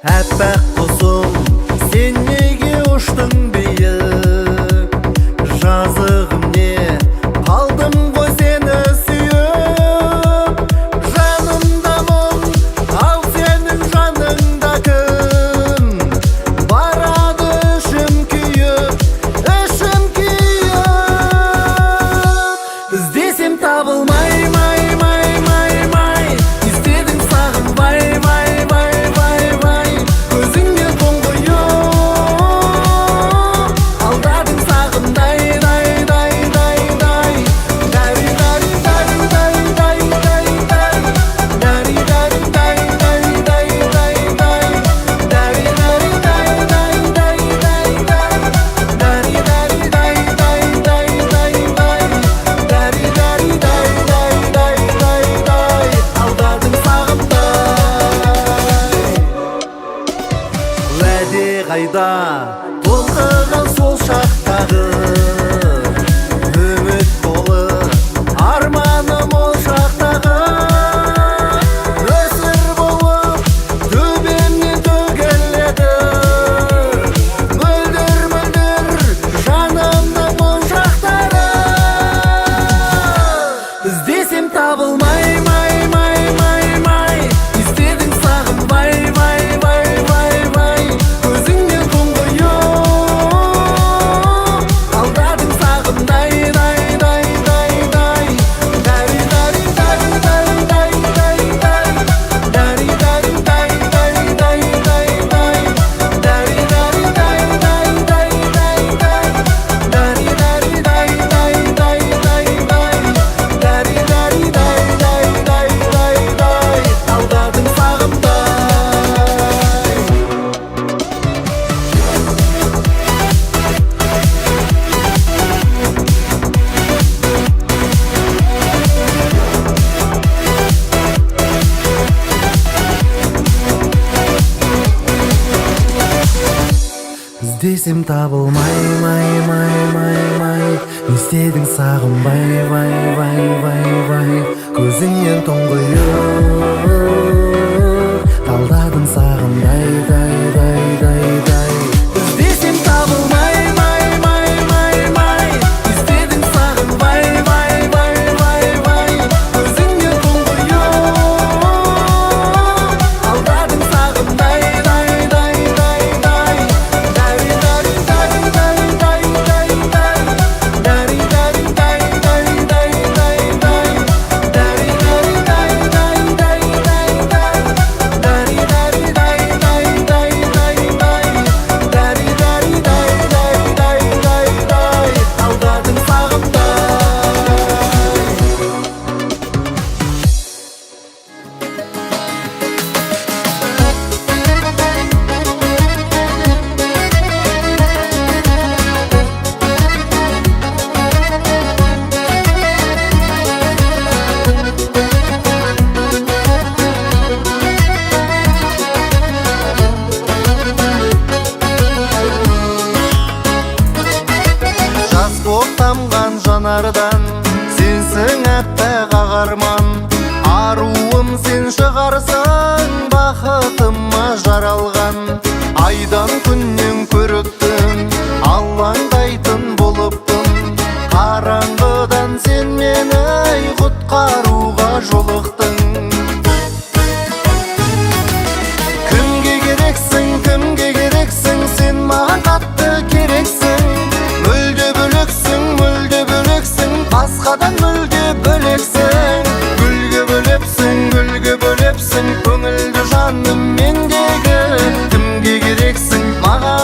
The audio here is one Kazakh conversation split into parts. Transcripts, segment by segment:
Әппақ құсым, сен неге ұштың биік? Жазығым не, қалдым ғой сені сүйіп. Жанымда мұң, ал сенің жаныңда кім? Барады ішім күйіп, іздесем табылмай, іздедің сағынбай, көзіңе тоңғиып, алдадың сағындай, қайда толқыған сол шақтағы үміт толы арманым ол шақтағы өсір болып төбемнен төгіледі мөлдір жанымның моншақтары іздесем табылмай іздедің сағынбай іздесем табылмай, не істедің сағынбай, көзіңнен тоңғиып, талдадың сағындай, іздесем табылмай, іздедің сағынбай, көзіңнен тоңғиып, талдадың сағындай, тамған жанардан сенсің әппақ ағарман аруым сен шығарсың бақытыма жаралған айдан күннен көріктің алаңдайтын болыппын қараңғыдан сен мені құтқаруға жолықтың кімге керексің сен маған қатты керексің басқадан мүлде бөлексің гүлге бөлепсің көңілді жаным мендегі кімге керексің маған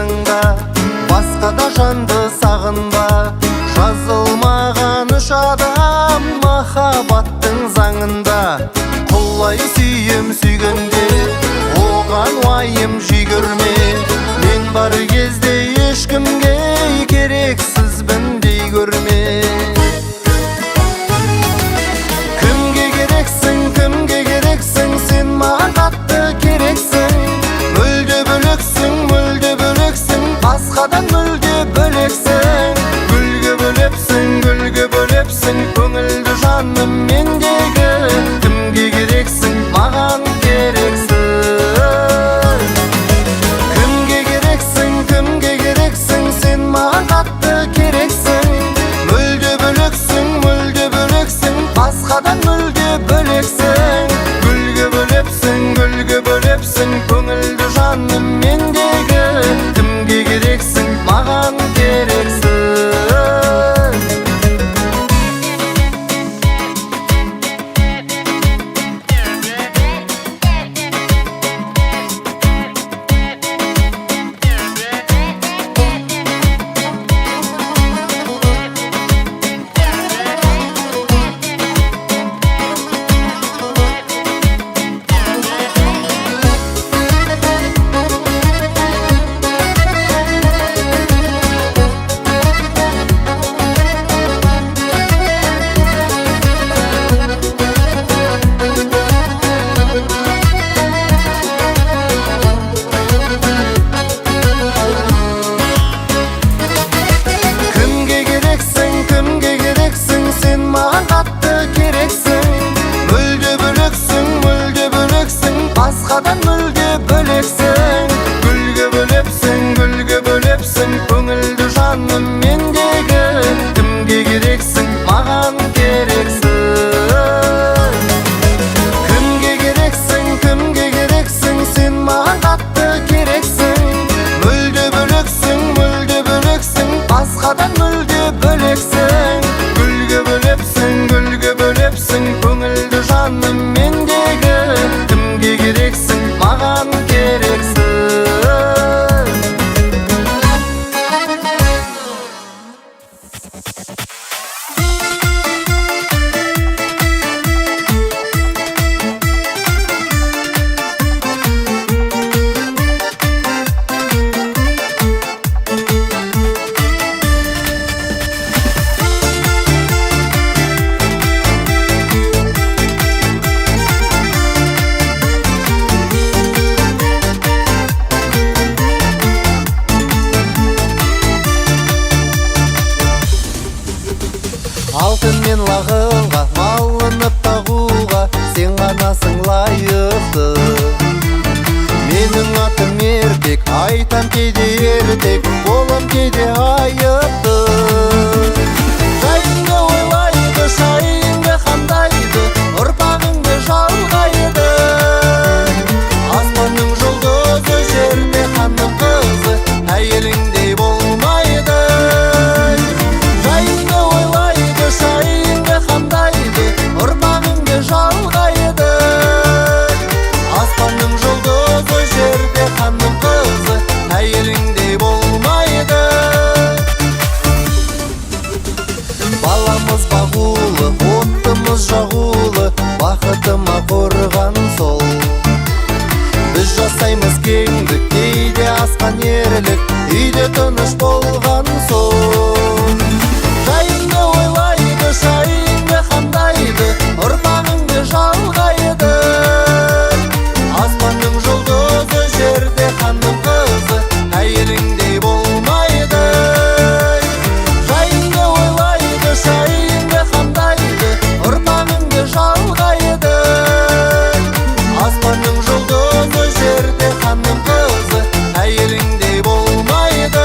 жаныңда, басқада жанды сағынба. Жазылмаған үш адам махаббаттың заңында. Құлай сүйем сүйгенде, оған уайым жегірме. Мен бар кезде ешкімге керексізбін дей көрме. Кімге керексің, сен маған қатты керексің. Мүлде бөлексің, басқадан мүлде бөлексің. Гүлге бөлепсің, көңілді жаным мендегі. Кімге керексің, маған керексің. Кімге керексің, сен маған қатты керексің. Мүлде бөлексің, басқадан мүлде бөлексің. Гүлге бөлепсің, көңілді жаным мендегі. Кімге керексің, маған керексің. Басқадан мүлде бөлексің. Гүлге бөлепсің, көңілді жаным мендегі. Кімге керексің, маған керексің. Кімге керексің, сен маған қатты керексің. Мүлде бөлексің, басқадан мүлде бөлексің. Гүлге бөлепсің, көңілді жаным мендегі. Кімге керексің, маған керексің. Алтын мен лағылға, малынып тағуға, сен ғанасың лайықты. Менің атым еркек, айтам кейде ертек, болам кейде айыпты. Жайыңды ойлайды, шайыңды қандайды, ұрпағыңды жалғайды. Аспанның жұлдызы, жерде ханның қызы, әйеліңдей болмайды. Шайыңды қандайды, ұрпағыңды жалғайды. Аспанның жұлдызы, жерде ханның қызы, әйеліңдей болмайды. Баламыз бағулы, оттымыз жағулы, бақытыма қорған сол. Біз жасаймыз кеңдік, кейде асқан ерлік, үйде тыныш болған сол. Жайыңды ойлайды, шайыңды қандайды, ұрпағыңды жалғайды. Аспанның жұлдызы, жерде ханның қызы, әйеліңдей болмайды. Жайыңды ойлайды, шайыңды қандайды, ұрпағыңды жалғайды. Аспанның жұлдызы, жерде ханның қызы, әйеліңдей болмайды.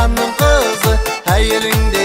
xanım kızı, hayırın